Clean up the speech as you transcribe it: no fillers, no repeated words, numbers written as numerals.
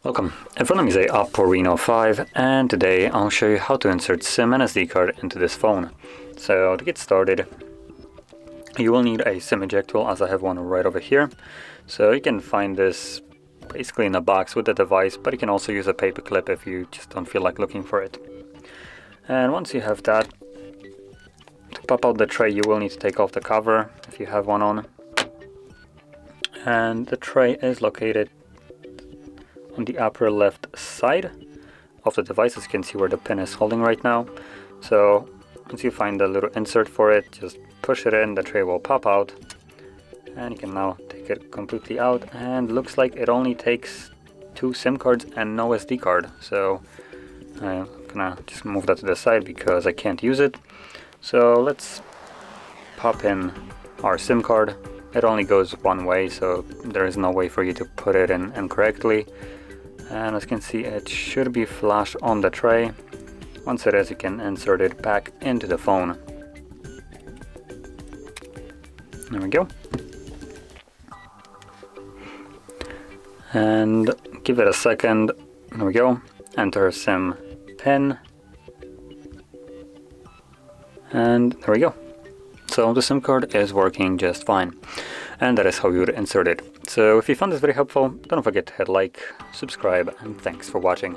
Welcome, in front of me is a OPPO Reno 5, and today I'll show you how to insert SIM and SD card into this phone. So to get started, you will need a SIM eject tool, as I have one right over here. So you can find this basically in a box with the device, but you can also use a paper clip if you just don't feel like looking for it. And once you have that, to pop out the tray you will need to take off the cover if you have one on. And the tray is located on the upper left side of the device. As you can see where the pin is holding right now. So once you find the little insert for it, just push it in, the tray will pop out, and you can now take it completely out, and looks like it only takes 2 SIM cards and no SD card. So I'm gonna just move that to the side because I can't use it. So let's pop in our SIM card. It only goes one way, so there is no way for you to put it in incorrectly. And as you can see, it should be flush on the tray. Once it is, you can insert it back into the phone. There we go. And give it a second. There we go. Enter SIM pin. And there we go. So the SIM card is working just fine. And that is how you would insert it. So if you found this very helpful, don't forget to hit like, subscribe, and thanks for watching.